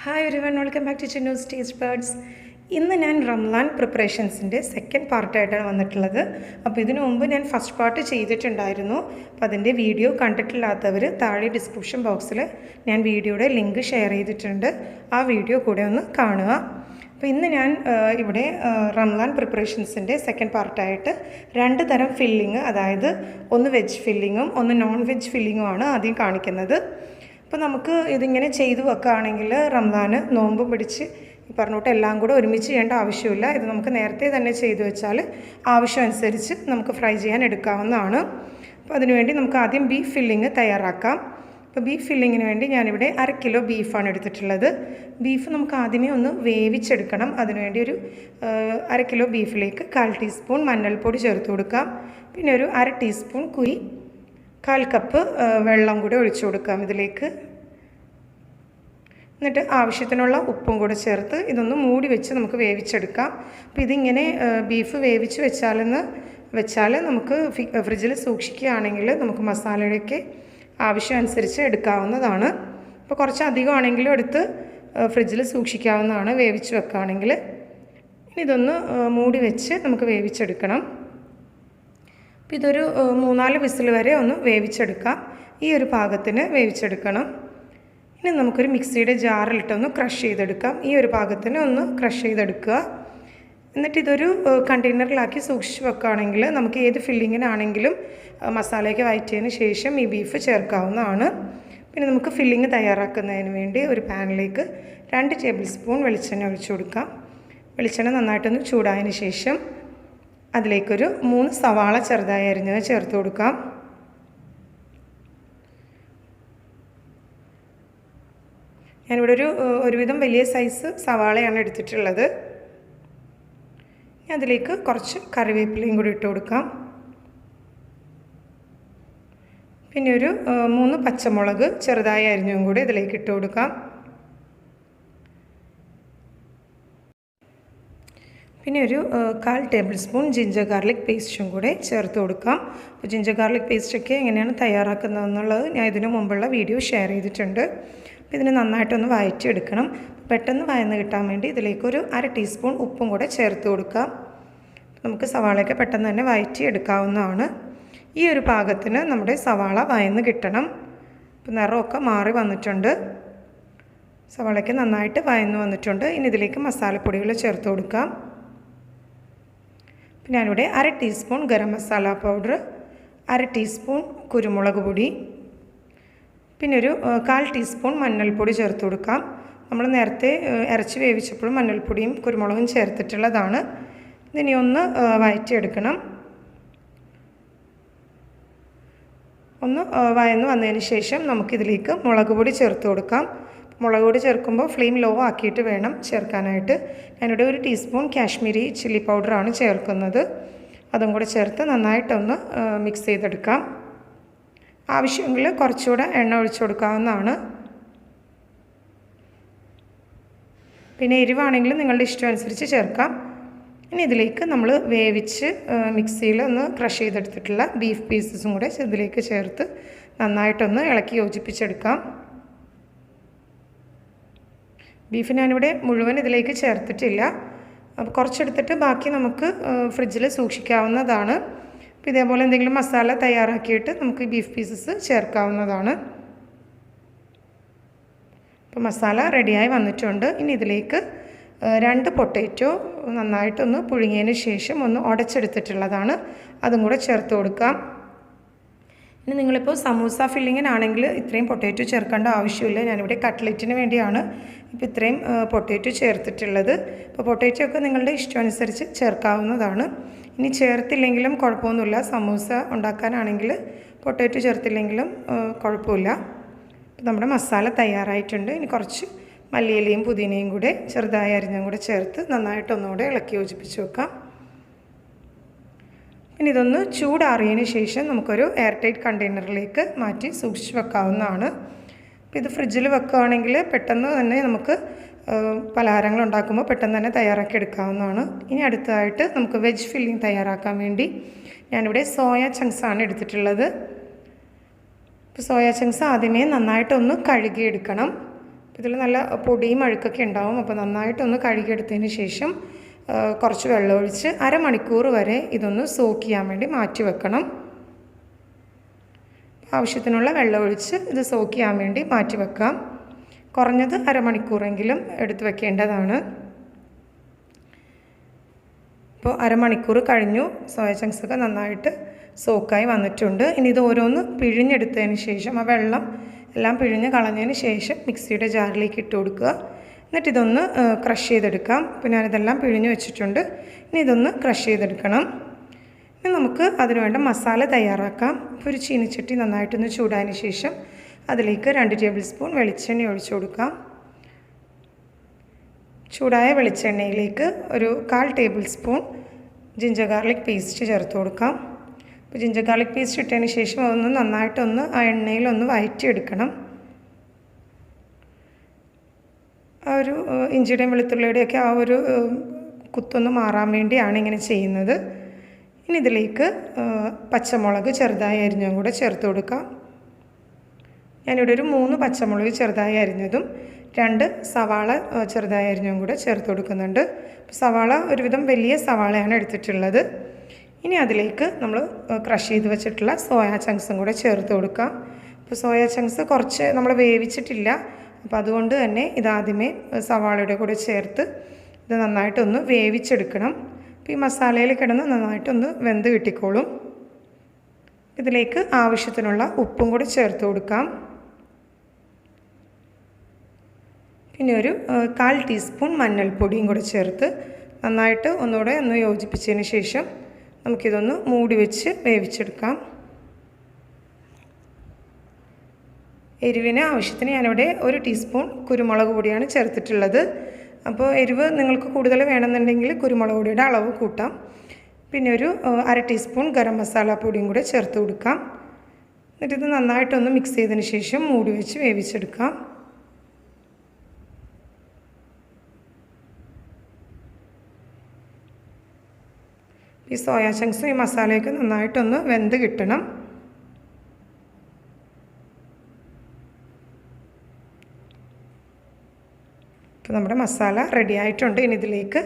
Hi everyone, welcome back to Chinnu's Taste Buds. ഇന്ന് ഞാൻ Ramadan പ്രിപ്പറേഷൻസിൻ്റെ second പാർട്ടായിട്ടാണ് വന്നിട്ടുള്ളത്. അപ്പോൾ ഇതിനു മുമ്പ് ഞാൻ ഫസ്റ്റ് പാർട്ട് ചെയ്തിട്ടുണ്ടായിരുന്നു. അപ്പോൾ അതിൻ്റെ വീഡിയോ കണ്ടിട്ടില്ലാത്തവർ താഴെ ഡിസ്ക്രിപ്ഷൻ ബോക്സിൽ ഞാൻ വീഡിയോയുടെ ലിങ്ക് ഷെയർ ചെയ്തിട്ടുണ്ട്. ആ വീഡിയോ കൂടെ ഒന്ന് കാണുക. അപ്പോൾ ഇന്ന് ഞാൻ ഇവിടെ റംലാൻ പ്രിപ്പറേഷൻസിൻ്റെ സെക്കൻഡ് പാർട്ടായിട്ട് രണ്ട് തരം ഫില്ലിങ്, അതായത് ഒന്ന് വെജ് ഫില്ലിങ്ങും ഒന്ന് നോൺ വെജ് ഫില്ലിങ്ങുമാണ് ആദ്യം കാണിക്കുന്നത്. അപ്പോൾ നമുക്ക് ഇതിങ്ങനെ ചെയ്തു വെക്കുകയാണെങ്കിൽ റംലാന് നോമ്പ് പിടിച്ച് പറഞ്ഞിട്ട് എല്ലാം കൂടെ ഒരുമിച്ച് ചെയ്യേണ്ട ആവശ്യമില്ല. ഇത് നമുക്ക് നേരത്തെ തന്നെ ചെയ്തു വെച്ചാൽ ആവശ്യമനുസരിച്ച് നമുക്ക് ഫ്രൈ ചെയ്യാൻ എടുക്കാവുന്നതാണ്. അപ്പോൾ അതിനുവേണ്ടി നമുക്ക് ആദ്യം ബീഫ് ഫില്ലിങ് തയ്യാറാക്കാം. അപ്പോൾ ബീഫ് ഫില്ലിങ്ങിന് വേണ്ടി ഞാനിവിടെ 1/2 കിലോ ബീഫാണ് എടുത്തിട്ടുള്ളത്. ബീഫ് നമുക്ക് ആദ്യമേ ഒന്ന് വേവിച്ചെടുക്കണം. അതിനുവേണ്ടി ഒരു 1/2 കിലോ ബീഫിലേക്ക് 1/4 ടീസ്പൂൺ മഞ്ഞൾപ്പൊടി ചേർത്ത് കൊടുക്കാം. പിന്നെ ഒരു 1/2 ടീസ്പൂൺ 1/4 കപ്പ് വെള്ളം കൂടി ഒഴിച്ചു കൊടുക്കാം ഇതിലേക്ക്. എന്നിട്ട് ആവശ്യത്തിനുള്ള ഉപ്പും കൂടെ ചേർത്ത് ഇതൊന്ന് മൂടി വെച്ച് നമുക്ക് വേവിച്ചെടുക്കാം. അപ്പോൾ ഇതിങ്ങനെ ബീഫ് വേവിച്ച് വെച്ചാൽ നമുക്ക് ഫ്രിഡ്ജിൽ സൂക്ഷിക്കുകയാണെങ്കിൽ നമുക്ക് മസാലയുടെയൊക്കെ ആവശ്യമനുസരിച്ച് എടുക്കാവുന്നതാണ്. അപ്പോൾ കുറച്ച് അധികമാണെങ്കിലും എടുത്ത് ഫ്രിഡ്ജിൽ സൂക്ഷിക്കാവുന്നതാണ് വേവിച്ച് വെക്കുകയാണെങ്കിൽ. ഇനി ഇതൊന്ന് മൂടി വെച്ച് നമുക്ക് വേവിച്ചെടുക്കണം. അപ്പോൾ ഇതൊരു 3-4 വിസിൽ വരെ ഒന്ന് വേവിച്ചെടുക്കാം. ഈ ഒരു പാകത്തിന് വേവിച്ചെടുക്കണം. ഇനി നമുക്കൊരു മിക്സിയുടെ ജാറിലിട്ടൊന്ന് ക്രഷ് ചെയ്തെടുക്കാം. ഈ ഒരു പാകത്തിന് ഒന്ന് ക്രഷ് ചെയ്തെടുക്കുക. എന്നിട്ട് ഇതൊരു കണ്ടെയ്നറിലാക്കി സൂക്ഷിച്ച് വെക്കുകയാണെങ്കിൽ നമുക്ക് ഏത് ഫില്ലിങ്ങിനാണെങ്കിലും മസാലയൊക്കെ വഴറ്റിയതിന് ശേഷം ഈ ബീഫ് ചേർക്കാവുന്നതാണ്. പിന്നെ നമുക്ക് ഫില്ലിങ് തയ്യാറാക്കുന്നതിന് വേണ്ടി ഒരു പാനിലേക്ക് 2 ടേബിൾ സ്പൂൺ വെളിച്ചെണ്ണ ഒഴിച്ചു കൊടുക്കാം. വെളിച്ചെണ്ണ നന്നായിട്ടൊന്ന് ചൂടായതിന് ശേഷം അതിലേക്കൊരു 3 സവാള ചെറുതായി അരിഞ്ഞത് ചേർത്ത് കൊടുക്കാം. ഞാനിവിടെ ഒരുവിധം വലിയ സൈസ് സവാളയാണ് എടുത്തിട്ടുള്ളത്. അതിലേക്ക് കുറച്ച് കറിവേപ്പിലയും കൂടി ഇട്ട് കൊടുക്കാം. പിന്നെ ഒരു 3 പച്ചമുളക് ചെറുതായി അരിഞ്ഞതും കൂടി ഇതിലേക്ക് ഇട്ട് കൊടുക്കാം. പിന്നെ ഒരു 1/4 ടേബിൾ സ്പൂൺ ജിഞ്ചർ ഗാർലിക് പേസ്റ്റും കൂടെ ചേർത്ത് കൊടുക്കാം. അപ്പോൾ ജിഞ്ചർ ഗാർലിക് പേസ്റ്റൊക്കെ എങ്ങനെയാണ് തയ്യാറാക്കുന്നതെന്നുള്ളത് ഞാൻ ഇതിനു മുമ്പുള്ള വീഡിയോ ഷെയർ ചെയ്തിട്ടുണ്ട്. അപ്പോൾ ഇതിന് നന്നായിട്ടൊന്ന് വഴറ്റിയെടുക്കണം. പെട്ടെന്ന് വഴന്ന് കിട്ടാൻ വേണ്ടി ഇതിലേക്കൊരു 1/2 ടീസ്പൂൺ ഉപ്പും കൂടെ ചേർത്ത് കൊടുക്കാം. നമുക്ക് സവാളയൊക്കെ പെട്ടെന്ന് തന്നെ വഴറ്റിയെടുക്കാവുന്നതാണ്. ഈ ഒരു പാകത്തിന് നമ്മുടെ സവാള വഴന്ന് കിട്ടണം. ഇപ്പോൾ നിറമൊക്കെ മാറി വന്നിട്ടുണ്ട്. സവാളയ്ക്ക് നന്നായിട്ട് വഴന്ന് വന്നിട്ടുണ്ട്. ഇനി ഇതിലേക്ക് മസാലപ്പൊടികൾ ചേർത്ത് കൊടുക്കാം. പിന്നെ ഞാനിവിടെ 1/2 teaspoon garam masala powder, 1/2 teaspoon കുരുമുളക് പൊടി, പിന്നെ ഒരു 1/4 ടീസ്പൂൺ മഞ്ഞൾപ്പൊടി ചേർത്ത് കൊടുക്കാം. നമ്മൾ നേരത്തെ ഇറച്ചി വേവിച്ചപ്പോഴും മഞ്ഞൾപ്പൊടിയും കുരുമുളകും ചേർത്തിട്ടുള്ളതാണ്. ഇതിനി ഒന്ന് വഴറ്റിയെടുക്കണം. ഒന്ന് വഴന്ന് വന്നതിന് ശേഷം നമുക്കിതിലേക്ക് മുളക് പൊടി ചേർത്ത് കൊടുക്കാം. മുളക് പൊടി ചേർക്കുമ്പോൾ ഫ്ലെയിം ലോ ആക്കിയിട്ട് വേണം ചേർക്കാനായിട്ട്. ഞാനിവിടെ 1 ടീസ്പൂൺ കാശ്മീരി ചില്ലി പൗഡറാണ് ചേർക്കുന്നത്. അതും കൂടെ ചേർത്ത് നന്നായിട്ടൊന്ന് മിക്സ് ചെയ്തെടുക്കാം. ആവശ്യമെങ്കിൽ കുറച്ചുകൂടെ എണ്ണ ഒഴിച്ചു കൊടുക്കാവുന്നതാണ്. പിന്നെ എരിവാണെങ്കിൽ നിങ്ങളുടെ ഇഷ്ടമനുസരിച്ച് ചേർക്കാം. ഇനി ഇതിലേക്ക് നമ്മൾ വേവിച്ച് മിക്സിയിൽ ഒന്ന് ക്രഷ് ചെയ്തെടുത്തിട്ടുള്ള ബീഫ് പീസസും കൂടെ ഇതിലേക്ക് ചേർത്ത് നന്നായിട്ടൊന്ന് ഇളക്കി യോജിപ്പിച്ചെടുക്കാം. ബീഫ് ഞാനിവിടെ മുഴുവൻ ഇതിലേക്ക് ചേർത്തിട്ടില്ല. അപ്പോൾ കുറച്ചെടുത്തിട്ട് ബാക്കി നമുക്ക് ഫ്രിഡ്ജിൽ സൂക്ഷിക്കാവുന്നതാണ്. അപ്പോൾ ഇതേപോലെ എന്തെങ്കിലും മസാല തയ്യാറാക്കിയിട്ട് നമുക്ക് ബീഫ് പീസസ് ചേർക്കാവുന്നതാണ്. അപ്പോൾ മസാല റെഡിയായി വന്നിട്ടുണ്ട്. ഇനി ഇതിലേക്ക് 2 പൊട്ടാറ്റോ നന്നായിട്ടൊന്ന് പുഴുങ്ങിയതിന് ശേഷം ഒന്ന് ഉടച്ചെടുത്തിട്ടുള്ളതാണ്. അതും കൂടെ ചേർത്ത് കൊടുക്കാം. ഇനി നിങ്ങളിപ്പോൾ സമൂസ ഫില്ലിങ്ങിനാണെങ്കിൽ ഇത്രയും പൊട്ടാറ്റോ ചേർക്കേണ്ട ആവശ്യമില്ല. ഞാനിവിടെ കട്ട്ലറ്റിന് വേണ്ടിയാണ് ഇപ്പോൾ ഇത്രയും പൊട്ടാറ്റോ ചേർത്തിട്ടുള്ളത്. അപ്പോൾ പൊട്ടാറ്റോ ഒക്കെ നിങ്ങളുടെ ഇഷ്ടമനുസരിച്ച് ചേർക്കാവുന്നതാണ്. ഇനി ചേർത്തില്ലെങ്കിലും കുഴപ്പമൊന്നുമില്ല. സമൂസ ഉണ്ടാക്കാനാണെങ്കിൽ പൊട്ടാറ്റോ ചേർത്തില്ലെങ്കിലും കുഴപ്പമില്ല. അപ്പോൾ നമ്മുടെ മസാല തയ്യാറായിട്ടുണ്ട്. ഇനി കുറച്ച് മല്ലിയിലയും പുതിനയും കൂടെ ചെറുതായി അരിഞ്ഞും കൂടെ ചേർത്ത് നന്നായിട്ടൊന്നുകൂടെ ഇളക്കി യോജിപ്പിച്ച് വെക്കാം. ഇനി ഇതൊന്ന് ചൂടാറിയതിന് ശേഷം നമുക്കൊരു എയർ ടൈറ്റ് കണ്ടെയ്നറിലേക്ക് മാറ്റി സൂക്ഷിച്ച് വെക്കാവുന്നതാണ്. അപ്പോൾ ഇത് ഫ്രിഡ്ജിൽ വെക്കുകയാണെങ്കിൽ പെട്ടെന്ന് തന്നെ നമുക്ക് പലഹാരങ്ങൾ ഉണ്ടാക്കുമ്പോൾ പെട്ടെന്ന് തന്നെ തയ്യാറാക്കി എടുക്കാവുന്നതാണ്. ഇനി അടുത്തതായിട്ട് നമുക്ക് വെജ് ഫില്ലിംഗ് തയ്യാറാക്കാൻ വേണ്ടി ഞാനിവിടെ സോയ ചങ്ക്സാണ് എടുത്തിട്ടുള്ളത്. അപ്പോൾ സോയ ചങ്ക്സ് ആദ്യമേ നന്നായിട്ടൊന്ന് കഴുകിയെടുക്കണം. ഇതിൽ നല്ല പൊടിയും അഴുക്കൊക്കെ ഉണ്ടാവും. അപ്പോൾ നന്നായിട്ടൊന്ന് കഴുകിയെടുത്തതിന് ശേഷം കുറച്ച് വെള്ളമൊഴിച്ച് അരമണിക്കൂർ വരെ ഇതൊന്ന് സോക്ക് ചെയ്യാൻ വേണ്ടി മാറ്റി വെക്കണം. ആവശ്യത്തിനുള്ള വെള്ളമൊഴിച്ച് ഇത് സോക്ക് ചെയ്യാൻ വേണ്ടി മാറ്റി വെക്കാം. കുറഞ്ഞത് അരമണിക്കൂറെങ്കിലും എടുത്ത് വെക്കേണ്ടതാണ്. ഇപ്പോൾ അരമണിക്കൂർ കഴിഞ്ഞു. സോയ ചങ്ക്സൊക്കെ നന്നായിട്ട് സോക്കായി വന്നിട്ടുണ്ട്. ഇനി ഇത് ഓരോന്ന് പിഴിഞ്ഞെടുത്തതിന് ശേഷം ആ വെള്ളം എല്ലാം പിഴിഞ്ഞ് കളഞ്ഞതിന് ശേഷം മിക്സിയുടെ ജാറിലേക്ക് ഇട്ട് കൊടുക്കുക. എന്നിട്ട് ഇതൊന്ന് ക്രഷ് ചെയ്തെടുക്കാം. അപ്പോൾ ഞാനിതെല്ലാം പിഴിഞ്ഞ് വെച്ചിട്ടുണ്ട്. ഇനി ഇതൊന്ന് ക്രഷ് ചെയ്തെടുക്കണം. ഇനി നമുക്ക് അതിന് വേണ്ട മസാല തയ്യാറാക്കാം. ഇപ്പോൾ ഒരു ചീനിച്ചട്ടി നന്നായിട്ടൊന്ന് ചൂടായതിന് ശേഷം അതിലേക്ക് 2 ടേബിൾ സ്പൂൺ വെളിച്ചെണ്ണ ഒഴിച്ചു കൊടുക്കാം. ചൂടായ വെളിച്ചെണ്ണയിലേക്ക് ഒരു 1/4 table spoon ginger garlic paste ചേർത്ത് കൊടുക്കാം. അപ്പോൾ ജിഞ്ചർ ഗാർലിക് പേസ്റ്റ് ഇട്ടതിന് ശേഷം അതൊന്ന് നന്നായിട്ടൊന്ന് ആ എണ്ണയിലൊന്ന് വഴറ്റിയെടുക്കണം. ആ ഒരു ഇഞ്ചിയുടെയും വെളുത്തുള്ളിയുടെയൊക്കെ ആ ഒരു കുത്തൊന്ന് മാറാൻ വേണ്ടിയാണ് ഇങ്ങനെ ചെയ്യുന്നത്. ഇനി ഇതിലേക്ക് പച്ചമുളക് ചെറുതായി അരിഞ്ഞതും കൂടെ ചേർത്ത് കൊടുക്കാം. ഞാനിവിടെ ഒരു 3 പച്ചമുളക് ചെറുതായി അരിഞ്ഞതും 2 സവാള ചെറുതായി അരിഞ്ഞതും കൂടെ ചേർത്ത് കൊടുക്കുന്നുണ്ട്. സവാള ഒരുവിധം വലിയ സവാളയാണ് എടുത്തിട്ടുള്ളത്. ഇനി അതിലേക്ക് നമ്മൾ ക്രഷ് ചെയ്ത് വെച്ചിട്ടുള്ള സോയ ചങ്ക്സും കൂടെ ചേർത്ത് കൊടുക്കാം. അപ്പോൾ സോയ ചങ്ക്സ് കുറച്ച് നമ്മൾ വേവിച്ചിട്ടില്ല. അപ്പോൾ അതുകൊണ്ട് തന്നെ ഇതാദ്യമേ സവാളയുടെ കൂടെ ചേർത്ത് ഇത് നന്നായിട്ടൊന്ന് വേവിച്ചെടുക്കണം. അപ്പോൾ ഈ മസാലയിൽ കിടന്ന് നന്നായിട്ടൊന്ന് വെന്ത് കിട്ടിക്കോളും. ഇതിലേക്ക് ആവശ്യത്തിനുള്ള ഉപ്പും കൂടി ചേർത്ത് കൊടുക്കാം. പിന്നെ ഒരു 1/4 ടീസ്പൂൺ മഞ്ഞൾപ്പൊടിയും കൂടി ചേർത്ത് നന്നായിട്ട് ഒന്നുകൂടെ ഒന്ന് യോജിപ്പിച്ചതിന് ശേഷം നമുക്കിതൊന്ന് മൂടി വെച്ച് വേവിച്ചെടുക്കാം. എരിവിന് ആവശ്യത്തിന് ഞാനിവിടെ 1 ടീസ്പൂൺ കുരുമുളക് പൊടിയാണ് ചേർത്തിട്ടുള്ളത്. അപ്പോൾ എരിവ് നിങ്ങൾക്ക് കൂടുതൽ വേണമെന്നുണ്ടെങ്കിൽ കുരുമുളക് പൊടിയുടെ അളവ് കൂട്ടാം. പിന്നെ ഒരു 1/2 ടീസ്പൂൺ ഗരം മസാല പൊടിയും കൂടെ ചേർത്ത് കൊടുക്കാം. എന്നിട്ടിത് നന്നായിട്ടൊന്ന് മിക്സ് ചെയ്തതിന് ശേഷം മൂടി വെച്ച് വേവിച്ചെടുക്കാം. ഈ സോയ ചങ്ക്സും ഈ മസാലയൊക്കെ നന്നായിട്ടൊന്ന് വെന്ത് കിട്ടണം. ഇപ്പോൾ നമ്മുടെ മസാല റെഡി ആയിട്ടുണ്ട്. ഇനി ഇതിലേക്ക്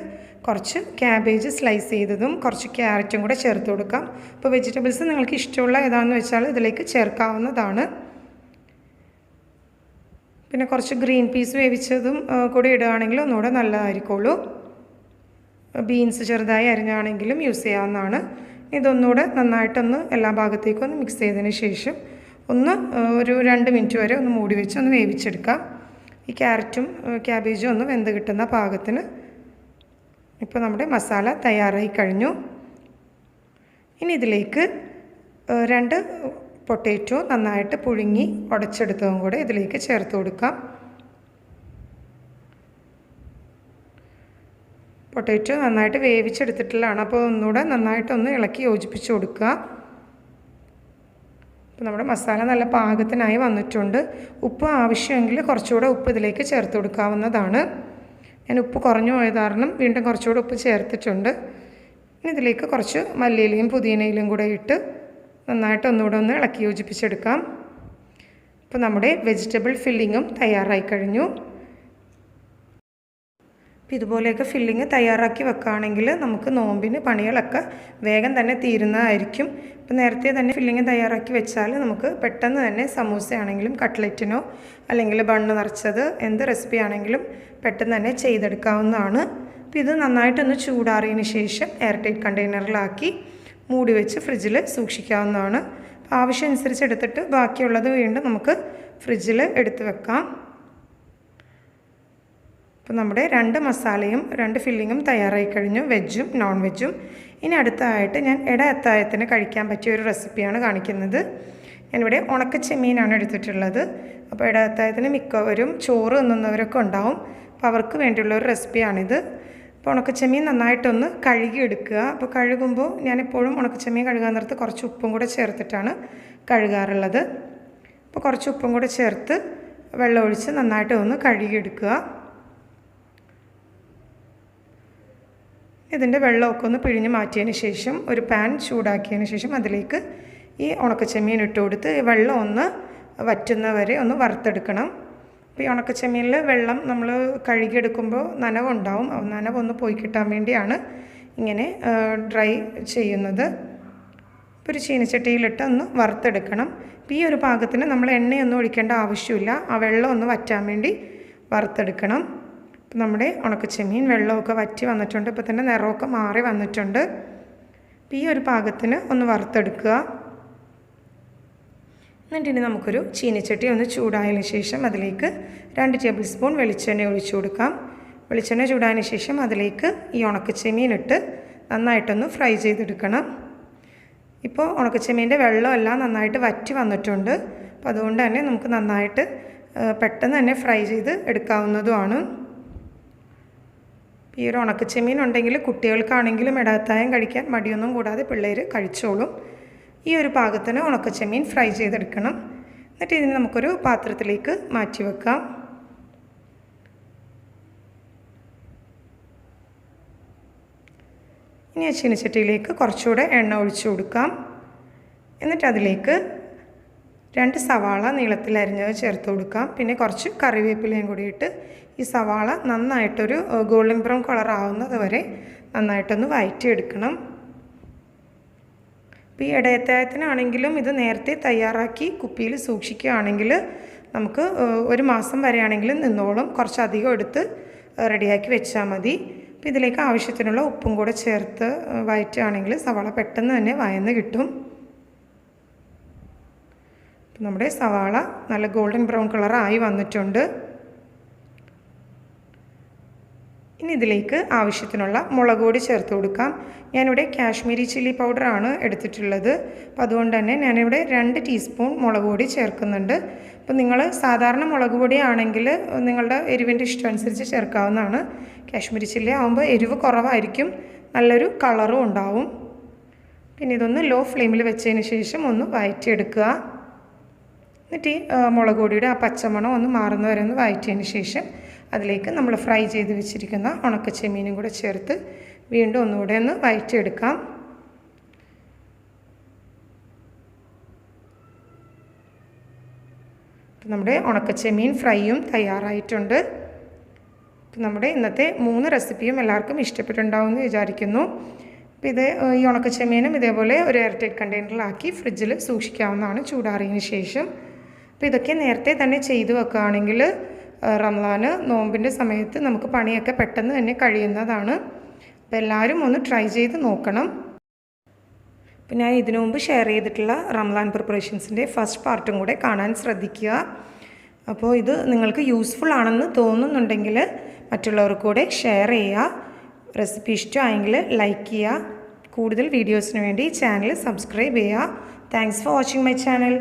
കുറച്ച് ക്യാബേജ് സ്ലൈസ് ചെയ്തതും കുറച്ച് ക്യാരറ്റും കൂടെ ചേർത്ത് കൊടുക്കാം. ഇപ്പോൾ വെജിറ്റബിൾസ് നിങ്ങൾക്ക് ഇഷ്ടമുള്ള ഏതാണെന്ന് വെച്ചാൽ ഇതിലേക്ക് ചേർക്കാവുന്നതാണ്. പിന്നെ കുറച്ച് ഗ്രീൻ പീസ് വേവിച്ചതും കൂടി ഇടുകയാണെങ്കിൽ ഒന്നുകൂടെ നല്ലതായിരിക്കുള്ളൂ. ബീൻസ് ചെറുതായി അരിഞ്ഞാണെങ്കിലും യൂസ് ചെയ്യാവുന്നതാണ്. ഇതൊന്നുകൂടെ നന്നായിട്ടൊന്ന് എല്ലാ ഭാഗത്തേക്കും ഒന്ന് മിക്സ് ചെയ്തതിന് ശേഷം ഒരു 2 മിനിറ്റ് വരെ ഒന്ന് മൂടി വെച്ച് ഒന്ന് വേവിച്ചെടുക്കാം. ഈ ക്യാരറ്റും ക്യാബേജും ഒന്ന് വെന്ത് കിട്ടുന്ന പാകത്തിന്. ഇപ്പോൾ നമ്മുടെ മസാല തയ്യാറായി കഴിഞ്ഞു. ഇനി ഇതിലേക്ക് 2 പൊട്ടാറ്റോ നന്നായിട്ട് പുഴുങ്ങി ഉടച്ചെടുത്തതും കൂടെ ഇതിലേക്ക് ചേർത്ത് കൊടുക്കാം. പൊട്ടാറ്റോ നന്നായിട്ട് വേവിച്ചെടുത്തിട്ടുള്ളതാണ്. അപ്പോൾ ഒന്നുകൂടെ നന്നായിട്ടൊന്ന് ഇളക്കി യോജിപ്പിച്ച് കൊടുക്കുക. അപ്പോൾ നമ്മുടെ മസാല നല്ല പാകത്തിനായി വന്നിട്ടുണ്ട്. ഉപ്പ് ആവശ്യമെങ്കിൽ കുറച്ചുകൂടെ ഉപ്പ് ഇതിലേക്ക് ചേർത്ത് കൊടുക്കാവുന്നതാണ്. ഞാൻ ഉപ്പ് കുറഞ്ഞു പോയത് കാരണം വീണ്ടും കുറച്ചുകൂടെ ഉപ്പ് ചേർത്തിട്ടുണ്ട്. ഇനി ഇതിലേക്ക് കുറച്ച് മല്ലിയിലയും പുതിനയിലയും കൂടെ ഇട്ട് നന്നായിട്ട് ഒന്നുകൂടെ ഒന്ന് ഇളക്കി യോജിപ്പിച്ചെടുക്കാം. അപ്പോൾ നമ്മുടെ വെജിറ്റബിൾ ഫില്ലിങ്ങും തയ്യാറായി കഴിഞ്ഞു. അപ്പോൾ ഇതുപോലെയൊക്കെ ഫില്ലിങ് തയ്യാറാക്കി വെക്കുകയാണെങ്കിൽ നമുക്ക് നോമ്പിന് പണികളൊക്കെ വേഗം തന്നെ തീരുന്നതായിരിക്കും. അപ്പോൾ നേരത്തെ തന്നെ ഫില്ലിങ് തയ്യാറാക്കി വെച്ചാൽ നമുക്ക് പെട്ടെന്ന് തന്നെ സമൂസയാണെങ്കിലും കട്ട്ലറ്റിനോ അല്ലെങ്കിൽ ബണ്ണ് നിറച്ചത് എന്ത് റെസിപ്പി ആണെങ്കിലും പെട്ടെന്ന് തന്നെ ചെയ്തെടുക്കാവുന്നതാണ്. അപ്പോൾ ഇത് നന്നായിട്ടൊന്ന് ചൂടാറിയതിന് ശേഷം എയർ ടൈറ്റ് കണ്ടെയ്നറിലാക്കി മൂടി വെച്ച് ഫ്രിഡ്ജിൽ സൂക്ഷിക്കാവുന്നതാണ്. ആവശ്യമനുസരിച്ച് എടുത്തിട്ട് ബാക്കിയുള്ളത് വീണ്ടും നമുക്ക് ഫ്രിഡ്ജിൽ എടുത്ത് വെക്കാം. അപ്പോൾ നമ്മുടെ 2 മസാലയും 2 ഫില്ലിങ്ങും തയ്യാറായി കഴിഞ്ഞു, വെജും നോൺ വെജും. ഇനി അടുത്തതായിട്ട് ഞാൻ അത്താഴത്തിന് കഴിക്കാൻ പറ്റിയ ഒരു റെസിപ്പിയാണ് കാണിക്കുന്നത്. ഞാനിവിടെ ഉണക്കച്ചെമ്മീനാണ് എടുത്തിട്ടുള്ളത്. അപ്പോൾ അത്താഴത്തിന് മിക്കവരും ചോറ് തിന്നുന്നവരൊക്കെ ഉണ്ടാവും. അപ്പോൾ അവർക്ക് വേണ്ടിയുള്ള ഒരു റെസിപ്പിയാണിത്. അപ്പോൾ ഉണക്കച്ചെമ്മീൻ നന്നായിട്ടൊന്ന് കഴുകിയെടുക്കുക. അപ്പോൾ കഴുകുമ്പോൾ ഞാനെപ്പോഴും ഉണക്കച്ചെമ്മീൻ കഴുകാൻ നേരത്ത് കുറച്ച് ഉപ്പും കൂടെ ചേർത്തിട്ടാണ് കഴുകാറുള്ളത്. അപ്പോൾ കുറച്ച് ഉപ്പും കൂടെ ചേർത്ത് വെള്ളമൊഴിച്ച് നന്നായിട്ട് ഒന്ന് കഴുകിയെടുക്കുക. ഇതിൻ്റെ വെള്ളമൊക്കെ ഒന്ന് പിഴിഞ്ഞ് മാറ്റിയതിന് ശേഷം ഒരു പാൻ ചൂടാക്കിയതിന് ശേഷം അതിലേക്ക് ഈ ഉണക്കച്ചെമ്മീൻ ഇട്ട് കൊടുത്ത് വെള്ളം ഒന്ന് വറ്റുന്നവരെ ഒന്ന് വറുത്തെടുക്കണം. അപ്പോൾ ഈ ഉണക്കച്ചെമ്മീനിൽ വെള്ളം നമ്മൾ കഴുകിയെടുക്കുമ്പോൾ നനവുണ്ടാവും. നനവൊന്ന് പോയി കിട്ടാൻ വേണ്ടിയാണ് ഇങ്ങനെ ഡ്രൈ ചെയ്യുന്നത്. ഇപ്പോൾ ഒരു ചീനച്ചട്ടിയിലിട്ട് ഒന്ന് വറുത്തെടുക്കണം. അപ്പോൾ ഈ ഒരു പാകത്തിന് നമ്മൾ എണ്ണയൊന്നും ഒഴിക്കേണ്ട ആവശ്യമില്ല. ആ വെള്ളം ഒന്ന് വറ്റാൻ വേണ്ടി വറുത്തെടുക്കണം. അപ്പോൾ നമ്മുടെ ഉണക്കച്ചെമ്മീൻ വെള്ളമൊക്കെ വറ്റി വന്നിട്ടുണ്ട്. ഇപ്പോൾ തന്നെ നിറമൊക്കെ മാറി വന്നിട്ടുണ്ട്. അപ്പോൾ ഈ ഒരു പാകത്തിന് ഒന്ന് വറുത്തെടുക്കുക. എന്നിട്ട് ഇനി നമുക്കൊരു ചീനച്ചട്ടി ഒന്ന് ചൂടായതിന് ശേഷം അതിലേക്ക് 2 ടേബിൾ സ്പൂൺ വെളിച്ചെണ്ണ ഒഴിച്ചു കൊടുക്കാം. വെളിച്ചെണ്ണ ചൂടായതിന് ശേഷം അതിലേക്ക് ഈ ഉണക്കച്ചെമ്മീൻ ഇട്ട് നന്നായിട്ടൊന്ന് ഫ്രൈ ചെയ്തെടുക്കണം. ഇപ്പോൾ ഉണക്കച്ചെമ്മീൻ്റെ വെള്ളമെല്ലാം നന്നായിട്ട് വറ്റി വന്നിട്ടുണ്ട്. അപ്പോൾ അതുകൊണ്ട് തന്നെ നമുക്ക് നന്നായിട്ട് പെട്ടെന്ന് തന്നെ ഫ്രൈ ചെയ്ത് എടുക്കാവുന്നതുമാണ്. ഈ ഒരു ഉണക്കച്ചെമ്മീൻ ഉണ്ടെങ്കിൽ കുട്ടികൾക്കാണെങ്കിലും ഇടത്തായം കഴിക്കാൻ മടിയൊന്നും കൂടാതെ പിള്ളേർ കഴിച്ചോളും. ഈ ഒരു പാകത്തിന് ഉണക്കച്ചെമ്മീൻ ഫ്രൈ ചെയ്തെടുക്കണം. എന്നിട്ട് ഇതിന് നമുക്കൊരു പാത്രത്തിലേക്ക് മാറ്റി വെക്കാം. ഇനി ആ ചീനച്ചട്ടിയിലേക്ക് കുറച്ചുകൂടെ എണ്ണ ഒഴിച്ചു കൊടുക്കാം. എന്നിട്ട് അതിലേക്ക് 2 സവാള നീളത്തിൽ അരിഞ്ഞത് ചേർത്ത് കൊടുക്കാം. പിന്നെ കുറച്ച് കറിവേപ്പിലയും കൂടി ഇട്ട് ഈ സവാള നന്നായിട്ടൊരു ഗോൾഡൻ ബ്രൗൺ കളർ ആവുന്നത് വരെ നന്നായിട്ടൊന്ന് വഴറ്റിയെടുക്കണം. അപ്പോൾ ഈ ഇടയത്തായത്തിനാണെങ്കിലും ഇത് നേരത്തെ തയ്യാറാക്കി കുപ്പിയിൽ സൂക്ഷിക്കുകയാണെങ്കിൽ നമുക്ക് 1 മാസം വരെയാണെങ്കിലും നിന്നോളും. കുറച്ചധികം എടുത്ത് റെഡിയാക്കി വെച്ചാൽ മതി. അപ്പോൾ ഇതിലേക്ക് ആവശ്യത്തിനുള്ള ഉപ്പും കൂടെ ചേർത്ത് വഴറ്റുകയാണെങ്കിൽ സവാള പെട്ടെന്ന് തന്നെ വഴന്ന് കിട്ടും. നമ്മുടെ സവാള നല്ല ഗോൾഡൻ ബ്രൗൺ കളറായി വന്നിട്ടുണ്ട്. ഇനി ഇതിലേക്ക് ആവശ്യത്തിനുള്ള മുളക് പൊടി ചേർത്ത് കൊടുക്കാം. ഞാനിവിടെ കാശ്മീരി ചില്ലി പൗഡറാണ് എടുത്തിട്ടുള്ളത്. അപ്പോൾ അതുകൊണ്ട് തന്നെ ഞാനിവിടെ 2 ടീസ്പൂൺ മുളക് പൊടി ചേർക്കുന്നുണ്ട്. അപ്പോൾ നിങ്ങൾ സാധാരണ മുളക് പൊടിയാണെങ്കിൽ നിങ്ങളുടെ എരിവിൻ്റെ ഇഷ്ടമനുസരിച്ച് ചേർക്കാവുന്നതാണ്. കാശ്മീരി ചില്ലി ആകുമ്പോൾ എരിവ് കുറവായിരിക്കും, നല്ലൊരു കളറും ഉണ്ടാവും. പിന്നെ ഇതൊന്ന് ലോ ഫ്ലെയിമിൽ വെച്ചതിന് ശേഷം ഒന്ന് വഴറ്റിയെടുക്കുക. എന്നിട്ട് ഈ മുളക് പൊടിയുടെ ആ പച്ചമണം ഒന്ന് മാറുന്നവരെ ഒന്ന് വഴറ്റിയതിന് ശേഷം അതിലേക്ക് നമ്മൾ ഫ്രൈ ചെയ്ത് വെച്ചിരിക്കുന്ന ഉണക്കച്ചെമ്മീനും കൂടെ ചേർത്ത് വീണ്ടും ഒന്നുകൂടെ ഒന്ന് വഴറ്റിയെടുക്കാം. നമ്മുടെ ഉണക്കച്ചെമ്മീൻ ഫ്രൈയും തയ്യാറായിട്ടുണ്ട്. നമ്മുടെ ഇന്നത്തെ 3 റെസിപ്പിയും എല്ലാവർക്കും ഇഷ്ടപ്പെട്ടുണ്ടാവുമെന്ന് വിചാരിക്കുന്നു. അപ്പോൾ ഇത് ഈ ഉണക്കച്ചെമ്മീനും ഇതേപോലെ ഒരു എയർടൈറ്റ് കണ്ടെയ്നറിലാക്കി ഫ്രിഡ്ജിൽ സൂക്ഷിക്കാവുന്നതാണ് ചൂടാറിയതിന് ശേഷം. അപ്പോൾ ഇതൊക്കെ നേരത്തെ തന്നെ ചെയ്തു വെക്കുകയാണെങ്കിൽ റംളാന് നോമ്പിൻ്റെ സമയത്ത് നമുക്ക് പണിയൊക്കെ പെട്ടെന്ന് തന്നെ കഴിയുന്നതാണ്. അപ്പോൾ എല്ലാവരും ഒന്ന് ട്രൈ ചെയ്ത് നോക്കണം. അപ്പോൾ ഞാൻ ഇതിനു മുമ്പ് ഷെയർ ചെയ്തിട്ടുള്ള റംളാൻ പ്രിപ്പറേഷൻസിൻ്റെ ഫസ്റ്റ് പാർട്ടും കൂടെ കാണാൻ ശ്രദ്ധിക്കുക. അപ്പോൾ ഇത് നിങ്ങൾക്ക് യൂസ്ഫുൾ ആണെന്ന് തോന്നുന്നുണ്ടെങ്കിൽ മറ്റുള്ളവർക്ക് കൂടെ ഷെയർ ചെയ്യുക. റെസിപ്പി ഇഷ്ടമായെങ്കിൽ ലൈക്ക് ചെയ്യുക. കൂടുതൽ വീഡിയോസിന് വേണ്ടി ചാനൽ സബ്സ്ക്രൈബ് ചെയ്യുക. Thanks for watching my channel.